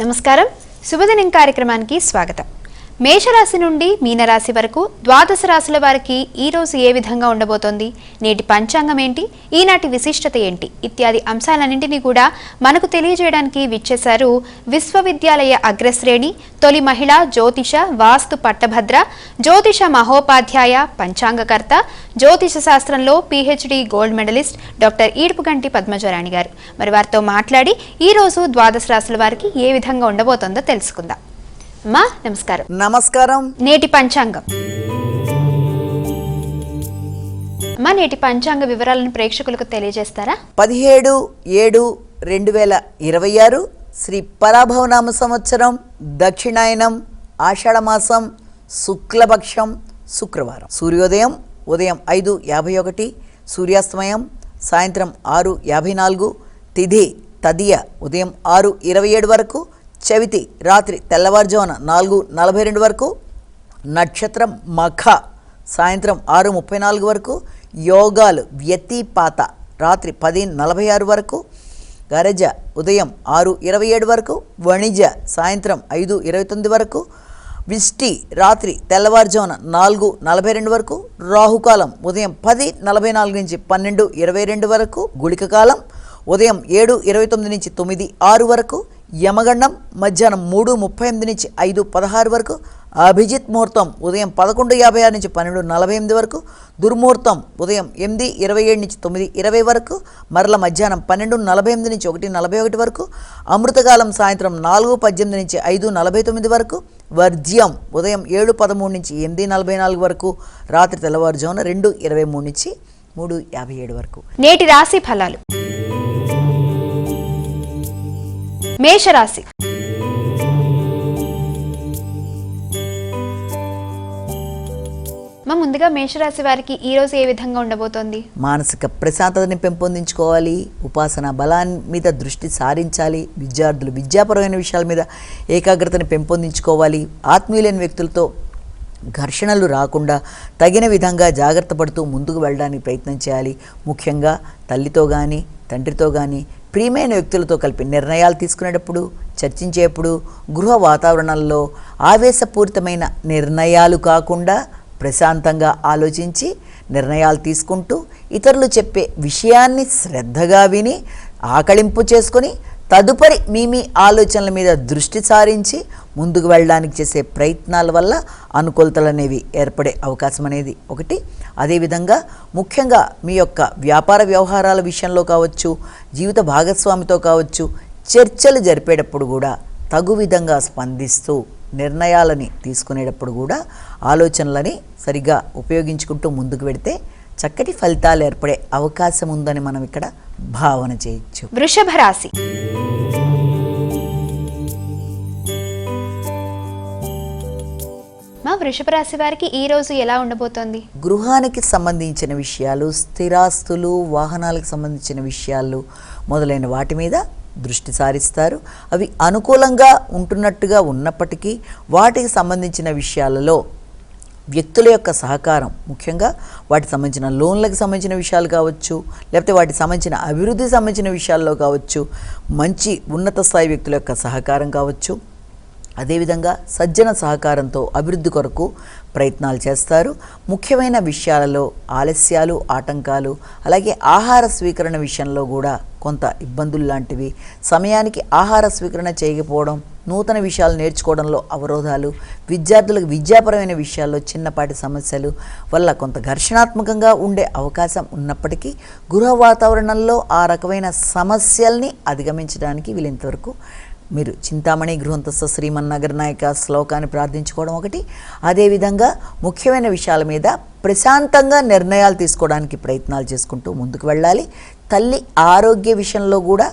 నమస్కారం. శుభదినం కార్యక్రమానికి స్వాగతం. మేషరాశి నుండి మీనరాశి వరకు ద్వాదశ రాశుల వారికి ఈ రోజు ఏ విధంగా ఉండబోతోంది, నేటి పంచాంగం ఏంటి, ఈనాటి విశిష్టత ఏంటి ఇత్యాది అంశాలన్నింటినీ కూడా మనకు తెలియజేయడానికి విచ్చేశారు విశ్వవిద్యాలయ అగ్రశ్రేణి తొలి మహిళ జ్యోతిష వాస్తు పట్టభద్ర జ్యోతిష మహోపాధ్యాయ పంచాంగకర్త జ్యోతిష శాస్త్రంలో PhD గోల్డ్ మెడలిస్ట్ డాక్టర్ ఈడ్పుగంటి పద్మజరాణి గారు. మరి వారితో మాట్లాడి ఈ రోజు ద్వాదశ రాశుల వారికి ఏ విధంగా ఉండబోతోందో తెలుసుకుందాం. అమ్మా నమస్కారం. నమస్కారం. నేటి పంచాంగం అమ్మా, నేటి పంచాంగ వివరాలను ప్రేక్షకులకు తెలియజేస్తారా? 17/7/2026 శ్రీ పరాభవనామ సంవత్సరం, దక్షిణాయనం, ఆషాఢమాసం, శుక్లపక్షం, శుక్రవారం. సూర్యోదయం ఉదయం 5:51, సూర్యాస్తమయం సాయంత్రం 6:54, తిథి తదియ ఉదయం 6:27 వరకు, చవితి రాత్రి తెల్లవారుజామున 4:42 వరకు, నక్షత్రం మఖ సాయంత్రం 6:34 వరకు, యోగాలు వ్యతిపాత రాత్రి 10:46 వరకు, గరజ ఉదయం 6:27 వరకు, వణిజ సాయంత్రం 5:29 వరకు, విష్టి రాత్రి తెల్లవారుజామున 4:42 వరకు, రాహుకాలం ఉదయం 10:44 నుంచి 12:22 వరకు, గుళిక కాలం ఉదయం 7:29 నుంచి 9:06 వరకు, యమగండం మధ్యాహ్నం 3:38 నుంచి 5:16 వరకు, అభిజిత్ ముహూర్తం ఉదయం 11:56 నుంచి 12:48 వరకు, దుర్ముహూర్తం ఉదయం 8:27 నుంచి 9:20 వరకు, మరల మధ్యాహ్నం 12:48 నుంచి 1:41 వరకు, అమృతకాలం సాయంత్రం 4:18 నుంచి 5:49 వరకు, వర్జ్యం ఉదయం 7:13 నుంచి 8:44 వరకు, రాత్రి తెల్లవారుజామున 2:23 నుంచి 3:57 వరకు. నేటి రాశి ఫలాలు. మేషరాశి. ముందుగా మేషరాశి వారికి ఈ రోజు ఏ విధంగా ఉండబోతోంది? మానసిక ప్రశాంతతని పెంపొందించుకోవాలి, ఉపాసన బలాన్ని మీద దృష్టి సారించాలి, విద్యార్థులు విద్యాపరమైన విషయాల మీద ఏకాగ్రతని పెంపొందించుకోవాలి, ఆత్మీయులైన వ్యక్తులతో ఘర్షణలు రాకుండా తగిన విధంగా జాగ్రత్త పడుతూ ముందుకు వెళ్ళడానికి ప్రయత్నం చేయాలి. ముఖ్యంగా తల్లితో కానీ తండ్రితో కానీ ప్రియమైన వ్యక్తులతో కలిపి నిర్ణయాలు తీసుకునేటప్పుడు, చర్చించేప్పుడు గృహ వాతావరణంలో ఆవేశపూరితమైన నిర్ణయాలు కాకుండా ప్రశాంతంగా ఆలోచించి నిర్ణయాలు తీసుకుంటూ ఇతరులు చెప్పే విషయాన్ని శ్రద్ధగా విని ఆకళింపు చేసుకొని తదుపరి మీ ఆలోచనల మీద దృష్టి సారించి ముందుకు వెళ్ళడానికి చేసే ప్రయత్నాల వల్ల అనుకూలతలు అనేవి ఏర్పడే అవకాశం అనేది ఒకటి. అదేవిధంగా ముఖ్యంగా మీ యొక్క వ్యాపార వ్యవహారాల విషయంలో కావచ్చు, జీవిత భాగస్వామితో కావచ్చు, చర్చలు జరిపేటప్పుడు కూడా తగు విధంగా స్పందిస్తూ నిర్ణయాలని తీసుకునేటప్పుడు కూడా ఆలోచనలని సరిగా ఉపయోగించుకుంటూ ముందుకు వెడితే చక్కటి ఫలితాలు ఏర్పడే అవకాశం ఉందని మనం ఇక్కడ భావన చేయొచ్చు. వృషభ రాశి. వృషభ రాశి వారికి ఈ రోజు ఎలా ఉండబోతోంది? గృహానికి సంబంధించిన విషయాలు, స్థిరాస్తులు, వాహనాలకు సంబంధించిన విషయాలు మొదలైన వాటి మీద దృష్టి సారిస్తారు. అవి అనుకూలంగా ఉంటున్నట్టుగా ఉన్నప్పటికీ వాటికి సంబంధించిన విషయాలలో వ్యక్తుల యొక్క సహకారం, ముఖ్యంగా వాటికి సంబంధించిన లోన్లకు సంబంధించిన విషయాలు కావచ్చు, లేకపోతే వాటికి సంబంధించిన అభివృద్ధికి సంబంధించిన విషయాల్లో కావచ్చు, మంచి ఉన్నత స్థాయి వ్యక్తుల యొక్క సహకారం కావచ్చు, అదేవిధంగా సజ్జన సహకారంతో అభివృద్ధి కొరకు ప్రయత్నాలు చేస్తారు. ముఖ్యమైన విషయాలలో ఆలస్యాలు, ఆటంకాలు, అలాగే ఆహార స్వీకరణ విషయంలో కూడా కొంత ఇబ్బందులు లాంటివి, సమయానికి ఆహార స్వీకరణ చేయకపోవడం, నూతన విషయాలు నేర్చుకోవడంలో అవరోధాలు, విద్యార్థులకు విద్యాపరమైన విషయాల్లో చిన్నపాటి సమస్యలు వల్ల కొంత ఘర్షణాత్మకంగా ఉండే అవకాశం ఉన్నప్పటికీ గృహ వాతావరణంలో ఆ రకమైన సమస్యల్ని అధిగమించడానికి వీలైనంతవరకు మీరు చింతామణి గృహంతస్థ శ్రీమన్నాగర నాయక శ్లోకాన్ని ప్రార్థించుకోవడం ఒకటి. అదేవిధంగా ముఖ్యమైన విషయాల మీద ప్రశాంతంగా నిర్ణయాలు తీసుకోవడానికి ప్రయత్నాలు చేసుకుంటూ ముందుకు వెళ్ళాలి. తల్లి ఆరోగ్య విషయంలో కూడా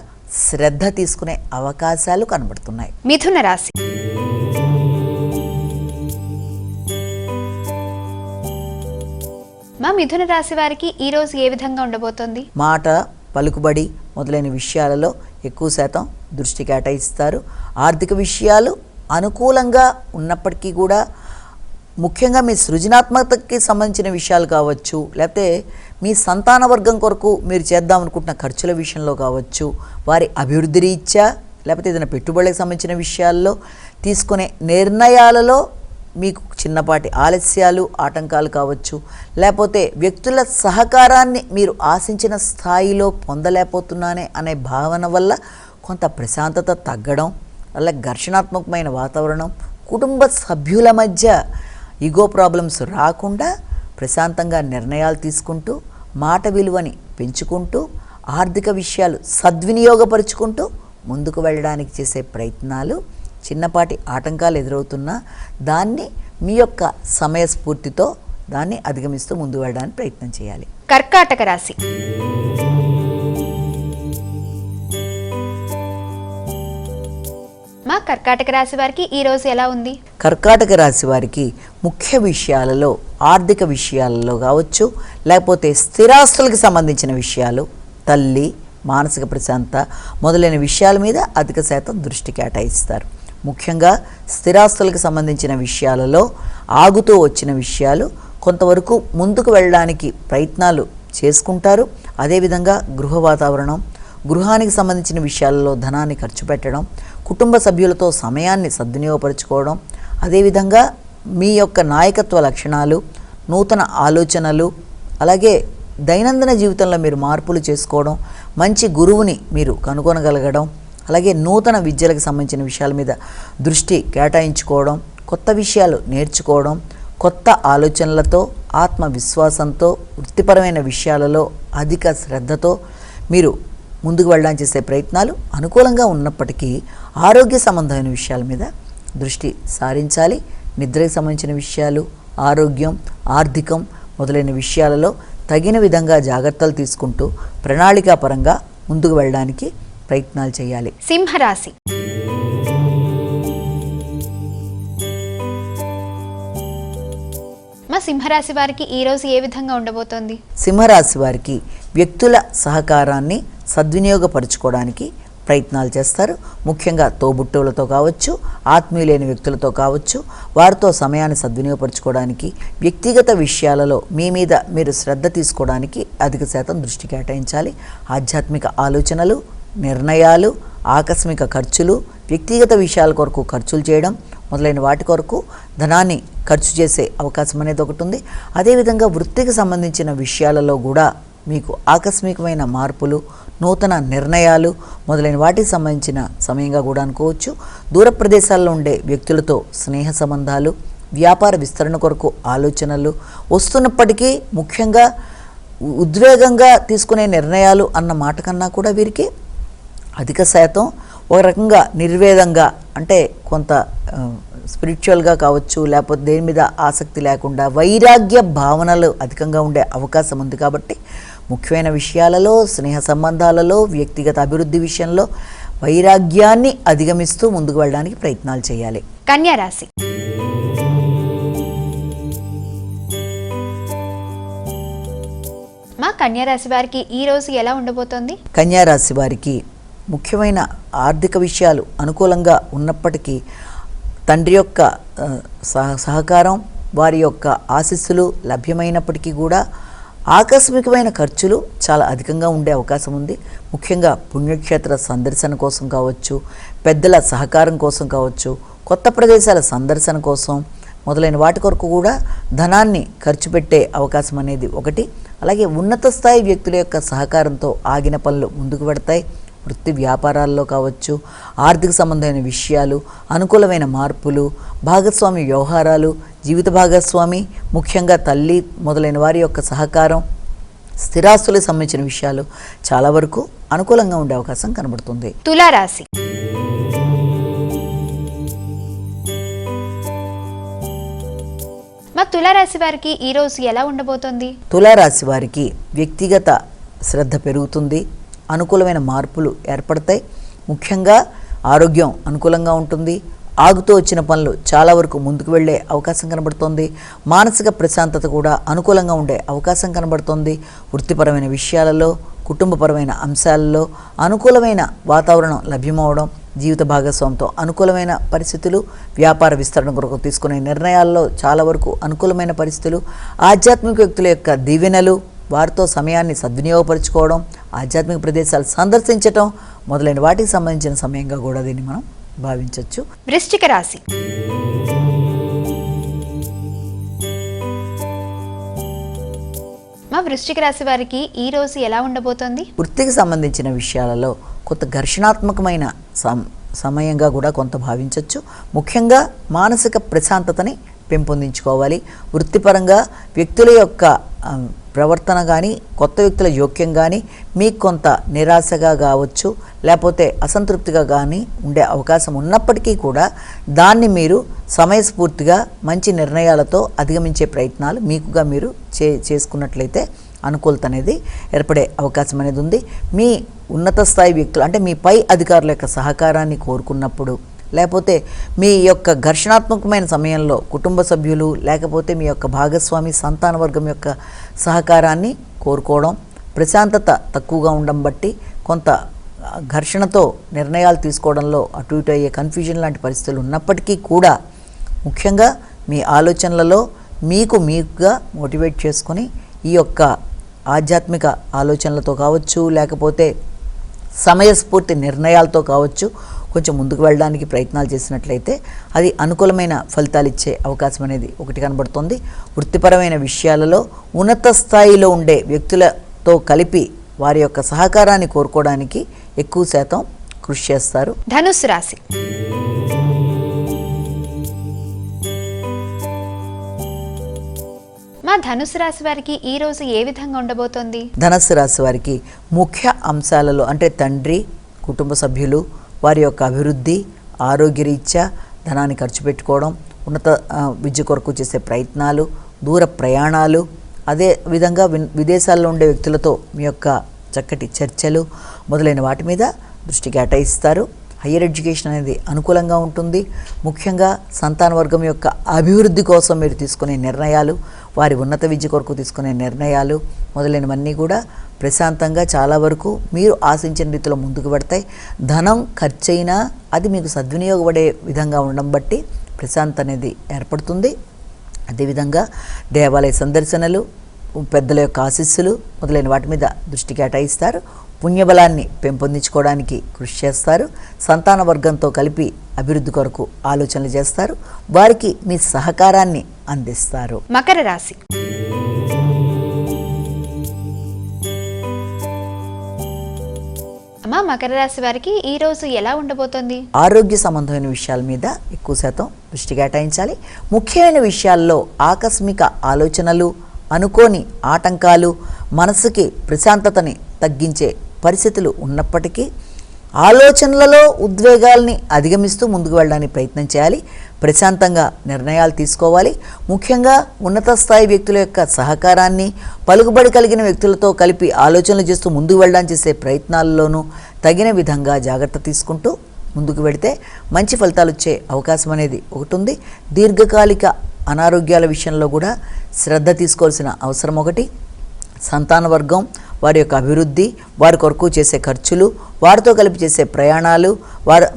శ్రద్ధ తీసుకునే అవకాశాలు కనబడుతున్నాయి. మిథున రాశి. మిథున రాశి వారికి ఈ రోజు ఏ విధంగా ఉండబోతోంది? మాట, పలుకుబడి మొదలైన విషయాలలో ఎక్కువ శాతం దృష్టి కేటాయిస్తారు. ఆర్థిక విషయాలు అనుకూలంగా ఉన్నప్పటికీ కూడా ముఖ్యంగా మీ సృజనాత్మకతకి సంబంధించిన విషయాలు కావచ్చు, లేకపోతే మీ సంతాన వర్గం కొరకు మీరు చేద్దాం అనుకుంటున్న ఖర్చుల విషయంలో కావచ్చు, వారి అభివృద్ధి రీత్యా లేకపోతే ఏదైనా పెట్టుబడులకు సంబంధించిన విషయాల్లో తీసుకునే నిర్ణయాలలో మీకు చిన్నపాటి ఆలస్యాలు ఆటంకాలు కావచ్చు, లేకపోతే వ్యక్తుల సహకారాన్ని మీరు ఆశించిన స్థాయిలో పొందలేకపోతున్నానే అనే భావన వల్ల కొంత ప్రశాంతత తగ్గడం, అలా ఘర్షణాత్మకమైన వాతావరణం, కుటుంబ సభ్యుల మధ్య ఈగో ప్రాబ్లమ్స్ రాకుండా ప్రశాంతంగా నిర్ణయాలు తీసుకుంటూ మాట విలువని పెంచుకుంటూ ఆర్థిక విషయాలు సద్వినియోగపరుచుకుంటూ ముందుకు వెళ్ళడానికి చేసే ప్రయత్నాలు చిన్నపాటి ఆటంకాలు ఎదురవుతున్నా దాన్ని మీ యొక్క సమయస్ఫూర్తితో దాన్ని అధిగమిస్తూ ముందుకు వెళ్ళడానికి ప్రయత్నం చేయాలి. కర్కాటక రాశి. మా కర్కాటక రాశి వారికి ఈ రోజు ఎలా ఉంది? కర్కాటక రాశి వారికి ముఖ్య విషయాలలో, ఆర్థిక విషయాలలో కావచ్చు, లేకపోతే స్థిరాస్తులకు సంబంధించిన విషయాలు, తల్లి, మానసిక ప్రశాంతత మొదలైన విషయాల మీద అధిక శాతం దృష్టి కేటాయిస్తారు. ముఖ్యంగా స్థిరాస్తులకు సంబంధించిన విషయాలలో ఆగుతూ వచ్చిన విషయాలు కొంతవరకు ముందుకు వెళ్ళడానికి ప్రయత్నాలు చేసుకుంటారు. అదేవిధంగా గృహ వాతావరణం, గృహానికి సంబంధించిన విషయాలలో ధనాన్ని ఖర్చు పెట్టడం, కుటుంబ సభ్యులతో సమయాన్ని సద్వినియోగపరచుకోవడం, అదేవిధంగా మీ యొక్క నాయకత్వ లక్షణాలు, నూతన ఆలోచనలు, అలాగే దైనందిన జీవితంలో మీరు మార్పులు చేసుకోవడం, మంచి గురువుని మీరు కనుగొనగలగడం, అలాగే నూతన విద్యలకు సంబంధించిన విషయాల మీద దృష్టి కేటాయించుకోవడం, కొత్త విషయాలు నేర్చుకోవడం, కొత్త ఆలోచనలతో, ఆత్మవిశ్వాసంతో, వృత్తిపరమైన విషయాలలో అధిక శ్రద్ధతో మీరు ముందుకు వెళ్ళడానికి చేసే ప్రయత్నాలు అనుకూలంగా ఉన్నప్పటికీ ఆరోగ్య సంబంధమైన విషయాల మీద దృష్టి సారించాలి. నిద్రకు సంబంధించిన విషయాలు, ఆరోగ్యం, ఆర్థికం మొదలైన విషయాలలో తగిన విధంగా జాగ్రత్తలు తీసుకుంటూ ప్రణాళికాపరంగా ముందుకు వెళ్ళడానికి ప్రయత్నాలు చేయాలి. సింహరాశి. మా సింహరాశి వారికి ఈ రోజు ఏ విధంగా ఉండబోతోంది? సింహరాశి వారికి వ్యక్తుల సహకారాన్ని సద్వినియోగపరచుకోవడానికి ప్రయత్నాలు చేస్తారు. ముఖ్యంగా తోబుట్టువులతో కావచ్చు, ఆత్మీయులైన వ్యక్తులతో కావచ్చు, వారితో సమయాన్ని సద్వినియోగపరచుకోవడానికి, వ్యక్తిగత విషయాలలో మీ మీద మీరు శ్రద్ధ తీసుకోవడానికి అధిక శాతం దృష్టి కేటాయించాలి. ఆధ్యాత్మిక ఆలోచనలు, నిర్ణయాలు, ఆకస్మిక ఖర్చులు, వ్యక్తిగత విషయాల కొరకు ఖర్చులు చేయడం మొదలైన వాటి కొరకు ధనాన్ని ఖర్చు చేసే అవకాశం అనేది ఒకటి ఉంది. అదేవిధంగా వృత్తికి సంబంధించిన విషయాలలో కూడా మీకు ఆకస్మికమైన మార్పులు, నూతన నిర్ణయాలు మొదలైన వాటికి సంబంధించిన సమయంగా కూడా అనుకోవచ్చు. దూర ప్రదేశాల్లో ఉండే వ్యక్తులతో స్నేహ సంబంధాలు, వ్యాపార విస్తరణ కొరకు ఆలోచనలు వస్తున్నప్పటికీ ముఖ్యంగా ఉద్వేగంగా తీసుకునే నిర్ణయాలు అన్న మాట కన్నా కూడా వీరికి అధిక శాతం ఒక రకంగా నిర్వేదంగా, అంటే కొంత స్పిరిచువల్గా కావచ్చు, లేకపోతే దేని మీద ఆసక్తి లేకుండా వైరాగ్య భావనలు అధికంగా ఉండే అవకాశం ఉంది. కాబట్టి ముఖ్యమైన విషయాలలో, స్నేహ సంబంధాలలో, వ్యక్తిగత అభివృద్ధి విషయంలో వైరాగ్యాన్ని అధిగమిస్తూ ముందుకు వెళ్ళడానికి ప్రయత్నాలు చేయాలి. కన్యా రాశి. మా కన్యా రాశి వారికి ఈ రోజు ఎలా ఉండబోతోంది? కన్యా రాశి వారికి ముఖ్యమైన ఆర్థిక విషయాలు అనుకూలంగా ఉన్నప్పటికీ తండ్రి యొక్క సహకారం, వారి యొక్క ఆశీస్సులు లభ్యమైనప్పటికీ కూడా ఆకస్మికమైన ఖర్చులు చాలా అధికంగా ఉండే అవకాశం ఉంది. ముఖ్యంగా పుణ్యక్షేత్ర సందర్శన కోసం కావచ్చు, పెద్దల సహకారం కోసం కావచ్చు, కొత్త ప్రదేశాల సందర్శన కోసం మొదలైన వాటి కొరకు కూడా ధనాన్ని ఖర్చు పెట్టే అవకాశం అనేది ఒకటి. అలాగే ఉన్నత స్థాయి వ్యక్తుల యొక్క సహకారంతో ఆగిన పనులు ముందుకు పెడతాయి. వృత్తి వ్యాపారాల్లో కావచ్చు, ఆర్థిక సంబంధమైన విషయాలు, అనుకూలమైన మార్పులు, భాగస్వామి వ్యవహారాలు, జీవిత భాగస్వామి, ముఖ్యంగా తల్లి మొదలైన వారి యొక్క సహకారం, స్థిరాస్తులకు సంబంధించిన విషయాలు చాలా వరకు అనుకూలంగా ఉండే అవకాశం కనబడుతుంది. తులారాశి. మా తులారాశి వారికి ఈ రోజు ఎలా ఉండబోతోంది? తులారాశి వారికి వ్యక్తిగత శ్రద్ధ పెరుగుతుంది, అనుకూలమైన మార్పులు ఏర్పడతాయి. ముఖ్యంగా ఆరోగ్యం అనుకూలంగా ఉంటుంది. ఆగుతూ వచ్చిన పనులు చాలా వరకు ముందుకు వెళ్ళే అవకాశం కనబడుతోంది. మానసిక ప్రశాంతత కూడా అనుకూలంగా ఉండే అవకాశం కనబడుతోంది. వృత్తిపరమైన విషయాలలో, కుటుంబపరమైన అంశాలలో అనుకూలమైన వాతావరణం లభ్యమవడం, జీవిత భాగస్వామితో అనుకూలమైన పరిస్థితులు, వ్యాపార విస్తరణ కొరకు తీసుకునే నిర్ణయాల్లో చాలా వరకు అనుకూలమైన పరిస్థితులు, ఆధ్యాత్మిక వ్యక్తుల యొక్క దీవెనలు, వారితో సమయాన్ని సద్వినియోగపరచుకోవడం, ఆధ్యాత్మిక ప్రదేశాలు సందర్శించటం మొదలైన వాటికి సంబంధించిన సమయంగా కూడా దీన్ని మనం భావించవచ్చు. వృశ్చిక రాశి. మా వృశ్చిక రాశి వారికి ఈ రోజు ఎలా ఉండబోతోంది? వృత్తికి సంబంధించిన విషయాలలో కొంత ఘర్షణాత్మకమైన సమయంగా కూడా కొంత భావించవచ్చు. ముఖ్యంగా మానసిక ప్రశాంతతని పెంపొందించుకోవాలి. వృత్తిపరంగా వ్యక్తుల యొక్క ప్రవర్తన కానీ, కొత్త వ్యక్తుల జోక్యం కానీ మీకు కొంత నిరాశగా కావచ్చు, లేకపోతే అసంతృప్తిగా కానీ ఉండే అవకాశం ఉన్నప్పటికీ కూడా దాన్ని మీరు సమయస్ఫూర్తిగా మంచి నిర్ణయాలతో అధిగమించే ప్రయత్నాలు మీకుగా మీరు చేసుకున్నట్లయితే అనుకూలత అనేది ఏర్పడే అవకాశం అనేది ఉంది. మీ ఉన్నత స్థాయి వ్యక్తులు అంటే మీ పై అధికారుల యొక్క సహకారాన్ని కోరుకున్నప్పుడు, లేకపోతే మీ యొక్క ఘర్షణాత్మకమైన సమయంలో కుటుంబ సభ్యులు లేకపోతే మీ యొక్క భాగస్వామి సంతాన వర్గం యొక్క సహకారాన్ని కోరుకోవడం, ప్రశాంతత తక్కువగా ఉండడం బట్టి కొంత ఘర్షణతో నిర్ణయాలు తీసుకోవడంలో అటు ఇటు అయ్యే కన్ఫ్యూజన్ లాంటి పరిస్థితులు ఉన్నప్పటికీ కూడా ముఖ్యంగా మీ ఆలోచనలలో మీకుగా మోటివేట్ చేసుకొని ఈ యొక్క ఆధ్యాత్మిక ఆలోచనలతో కావచ్చు, లేకపోతే సమయస్ఫూర్తి నిర్ణయాలతో కావచ్చు కొంచెం ముందుకు వెళ్ళడానికి ప్రయత్నాలు చేసినట్లయితే అది అనుకూలమైన ఫలితాలు ఇచ్చే అవకాశం అనేది ఒకటి కనబడుతుంది. వృత్తిపరమైన విషయాలలో ఉన్నత స్థాయిలో ఉండే వ్యక్తులతో కలిపి వారి యొక్క సహకారాన్ని కోరుకోవడానికి ఎక్కువ శాతం కృషి చేస్తారు. ధనుస్సు రాశి. మా ధనుసు రాశి వారికి ఈ రోజు ఏ విధంగా ఉండబోతోంది? ధనుస్సు రాశి వారికి ముఖ్య అంశాలలో అంటే తండ్రి, కుటుంబ సభ్యులు, వారి యొక్క అభివృద్ధి, ఆరోగ్యరీత్యా ధనాన్ని ఖర్చు పెట్టుకోవడం, ఉన్నత విద్య కొరకు చేసే ప్రయత్నాలు, దూర ప్రయాణాలు, అదే విధంగా విదేశాల్లో ఉండే వ్యక్తులతో మీ యొక్క చక్కటి చర్చలు మొదలైన వాటి మీద దృష్టి కేటాయిస్తారు. హయ్యర్ ఎడ్యుకేషన్ అనేది అనుకూలంగా ఉంటుంది. ముఖ్యంగా సంతాన వర్గం యొక్క అభివృద్ధి కోసం మీరు తీసుకునే నిర్ణయాలు, వారి ఉన్నత విద్య కొరకు తీసుకునే నిర్ణయాలు మొదలైనవన్నీ కూడా ప్రశాంతంగా చాలా వరకు మీరు ఆశించిన రీతిలో ముందుకు పడతాయి. ధనం ఖర్చయినా అది మీకు సద్వినియోగపడే విధంగా ఉండడం బట్టి ప్రశాంతత అనేది ఏర్పడుతుంది. అదేవిధంగా దేవాలయ సందర్శనలు, పెద్దల యొక్క ఆశీస్సులు మొదలైన వాటి మీద దృష్టి కేటాయిస్తారు. పుణ్యబలాన్ని పెంపొందించుకోవడానికి కృషి చేస్తారు. సంతాన వర్గంతో కలిపి అభివృద్ధి కొరకు ఆలోచనలు చేస్తారు. వారికి మీ సహకారాన్ని అందిస్తారు. మకర రాశి. అమ్మా మకర రాశి వారికి ఈ రోజు ఎలా ఉండబోతోంది? ఆరోగ్య సంబంధమైన విషయాల మీద ఎక్కువ శాతం దృష్టి కేటాయించాలి. ముఖ్యమైన విషయాల్లో ఆకస్మిక ఆలోచనలు, అనుకోని ఆటంకాలు మనసుకి ప్రశాంతతని తగ్గించే పరిస్థితులు ఉన్నప్పటికీ ఆలోచనలలో ఉద్వేగాల్ని అధిగమిస్తూ ముందుకు వెళ్ళడానికి ప్రయత్నం చేయాలి. ప్రశాంతంగా నిర్ణయాలు తీసుకోవాలి. ముఖ్యంగా ఉన్నత స్థాయి వ్యక్తుల యొక్క సహకారాన్ని, పలుకుబడి కలిగిన వ్యక్తులతో కలిపి ఆలోచనలు చేస్తూ ముందుకు వెళ్ళడానికి చేసే ప్రయత్నాల్లోనూ తగిన విధంగా జాగ్రత్త తీసుకుంటూ ముందుకు వెళితే మంచి ఫలితాలు వచ్చే అవకాశం అనేది ఒకటి ఉంది. దీర్ఘకాలిక అనారోగ్యాల విషయంలో కూడా శ్రద్ధ తీసుకోవాల్సిన అవసరం ఒకటి. సంతాన వర్గం వారి యొక్క అభివృద్ధి, వారి కొరకు చేసే ఖర్చులు, వారితో కలిపి చేసే ప్రయాణాలు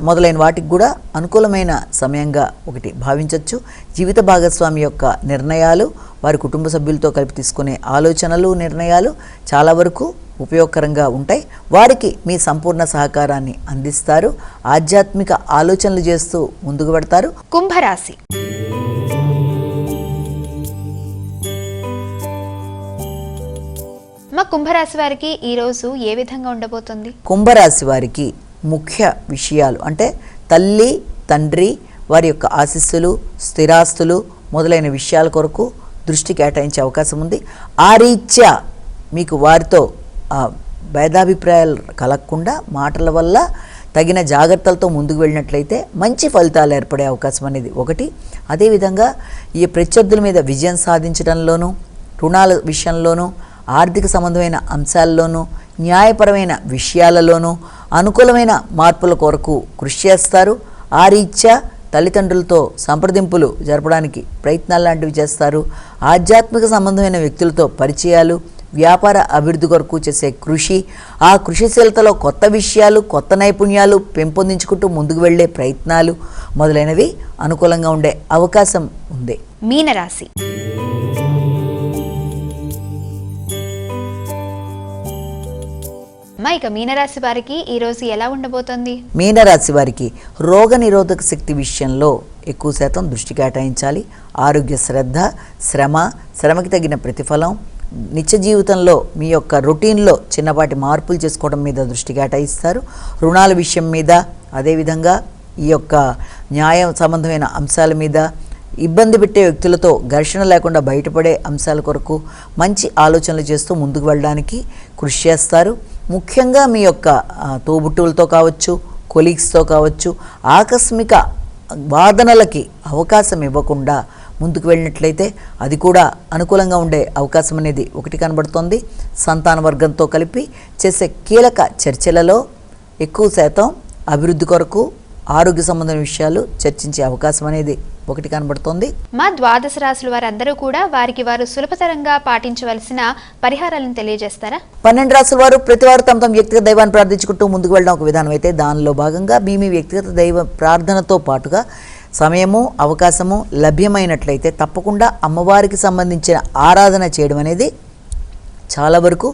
మొదలైన వాటికి కూడా అనుకూలమైన సమయంగా ఒకటి భావించవచ్చు. జీవిత భాగస్వామి యొక్క నిర్ణయాలు, వారి కుటుంబ సభ్యులతో కలిపి తీసుకునే ఆలోచనలు, నిర్ణయాలు చాలా వరకు ఉపయోగకరంగా ఉంటాయి. వారికి మీ సంపూర్ణ సహకారాన్ని అందిస్తారు. ఆధ్యాత్మిక ఆలోచనలు చేస్తూ ముందుకు పెడతారు. కుంభరాశి. మా కుంభరాశి వారికి ఈ రోజు ఏ విధంగా ఉండబోతుంది? కుంభరాశి వారికి ముఖ్య విషయాలు అంటే తల్లి, తండ్రి, వారి యొక్క ఆశీస్సులు, స్థిరాస్తులు మొదలైన విషయాల కొరకు దృష్టి కేటాయించే అవకాశం ఉంది. ఆ రీత్యా మీకు వారితో భేదాభిప్రాయాలు కలగకుండా మాటల వల్ల తగిన జాగ్రత్తలతో ముందుకు వెళ్ళినట్లయితే మంచి ఫలితాలు ఏర్పడే అవకాశం అనేది ఒకటి. అదేవిధంగా ఈ ప్రత్యర్థుల మీద విజయం సాధించడంలోనూ, రుణాల విషయంలోనూ, ఆర్థిక సంబంధమైన అంశాల్లోనూ, న్యాయపరమైన విషయాలలోనూ అనుకూలమైన మార్పుల కొరకు కృషి చేస్తారు. ఆ రీత్యా తల్లిదండ్రులతో సంప్రదింపులు జరపడానికి ప్రయత్నాలు లాంటివి చేస్తారు. ఆధ్యాత్మిక సంబంధమైన వ్యక్తులతో పరిచయాలు, వ్యాపార అభివృద్ధి కొరకు చేసే కృషి, ఆ కృషిశీలతలో కొత్త విషయాలు, కొత్త నైపుణ్యాలు పెంపొందించుకుంటూ ముందుకు వెళ్ళే ప్రయత్నాలు మొదలైనవి అనుకూలంగా ఉండే అవకాశం ఉంది. మీనరాశి. ఇక మీనరాశి వారికి ఈ రోజు ఎలా ఉండబోతోంది? మీనరాశి వారికి రోగ నిరోధక శక్తి విషయంలో ఎక్కువ శాతం దృష్టి కేటాయించాలి. ఆరోగ్య శ్రమకి తగిన ప్రతిఫలం, నిత్య జీవితంలో మీ యొక్క రొటీన్లో చిన్నపాటి మార్పులు చేసుకోవడం మీద దృష్టి కేటాయిస్తారు. రుణాల విషయం మీద, అదేవిధంగా ఈ యొక్క న్యాయ సంబంధమైన అంశాల మీద, ఇబ్బంది పెట్టే వ్యక్తులతో ఘర్షణ లేకుండా బయటపడే అంశాల కొరకు మంచి ఆలోచనలు చేస్తూ ముందుకు వెళ్ళడానికి కృషి చేస్తారు. ముఖ్యంగా మీ యొక్క తోబుట్టువులతో కావచ్చు, కొలీగ్స్తో కావచ్చు, ఆకస్మిక వాదనలకి అవకాశం ఇవ్వకుండా ముందుకు వెళ్ళినట్లయితే అది కూడా అనుకూలంగా ఉండే అవకాశం అనేది ఒకటి కనబడుతోంది. సంతాన వర్గంతో కలిపి చేసే కీలక చర్చలలో ఎక్కువ శాతం అభివృద్ధి కొరకు, ఆరోగ్య సంబంధమైన విషయాలు చర్చించే అవకాశం అనేది ఒకటి కనబడుతోంది. మా ద్వాదశ రాశుల వారందరూ కూడా వారికి వారు సులభతరంగా పాటించవలసిన పరిహారాలను తెలియజేస్తారా? 12 రాశుల వారు ప్రతి వారు తమ తమ వ్యక్తిగత దైవాన్ని ప్రార్థించుకుంటూ ముందుకు వెళ్ళడం ఒక విధానం అయితే, దానిలో భాగంగా మీ వ్యక్తిగత దైవ ప్రార్థనతో పాటుగా సమయము, అవకాశము లభ్యమైనట్లయితే తప్పకుండా అమ్మవారికి సంబంధించిన ఆరాధన చేయడం అనేది చాలా వరకు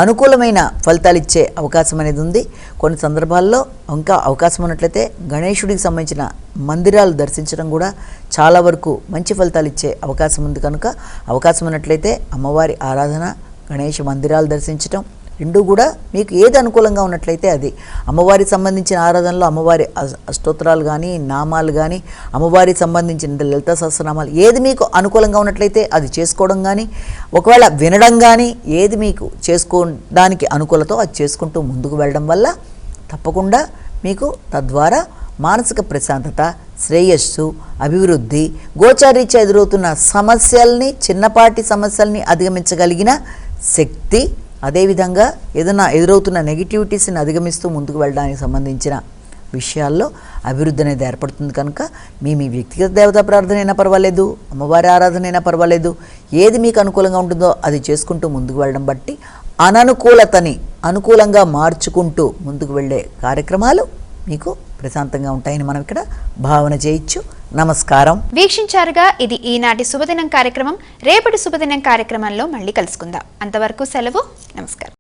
అనుకూలమైన ఫలితాలు ఇచ్చే అవకాశం అనేది ఉంది. కొన్ని సందర్భాల్లో ఇంకా అవకాశం ఉన్నట్లయితే గణేశుడికి సంబంధించిన మందిరాలు దర్శించడం కూడా చాలా వరకు మంచి ఫలితాలు ఇచ్చే అవకాశం ఉంది. కనుక అవకాశం ఉన్నట్లయితే అమ్మవారి ఆరాధన, గణేష మందిరాలు దర్శించడం రెండూ కూడా మీకు ఏది అనుకూలంగా ఉన్నట్లయితే అది. అమ్మవారికి సంబంధించిన ఆరాధనలో అమ్మవారి అష్టోత్తరాలు కానీ, నామాలు కానీ, అమ్మవారికి సంబంధించిన లలిత సహస్రనామాలు ఏది మీకు అనుకూలంగా ఉన్నట్లయితే అది చేసుకోవడం కానీ, ఒకవేళ వినడం కానీ, ఏది మీకు చేసుకోవడానికి అనుకూలతో అది చేసుకుంటూ ముందుకు వెళ్ళడం వల్ల తప్పకుండా మీకు తద్వారా మానసిక ప్రశాంతత, శ్రేయస్సు, అభివృద్ధి, గోచారీత్యా ఎదురవుతున్న సమస్యల్ని, చిన్నపాటి సమస్యల్ని అధిగమించగలిగిన శక్తి, అదేవిధంగా ఏదైనా ఎదురవుతున్న నెగిటివిటీస్ని అధిగమిస్తూ ముందుకు వెళ్ళడానికి సంబంధించిన విషయాల్లో అభివృద్ధి అనేది ఏర్పడుతుంది. కనుక మీ వ్యక్తిగత దేవతా ప్రార్థన అయినా పర్వాలేదు, అమ్మవారి ఆరాధన అయినా పర్వాలేదు, ఏది మీకు అనుకూలంగా ఉంటుందో అది చేసుకుంటూ ముందుకు వెళ్ళడం బట్టి అననుకూలతని అనుకూలంగా మార్చుకుంటూ ముందుకు వెళ్ళే కార్యక్రమాలు మీకు ప్రశాంతంగా ఉంటాయని మనం ఇక్కడ భావన చేయొచ్చు. నమస్కారం. వీక్షించారుగా, ఇది ఈనాటి శుభదినం కార్యక్రమం. రేపటి శుభదినం కార్యక్రమంలో మళ్ళీ కలుసుకుందాం. అంతవరకు సెలవు. నమస్కారం.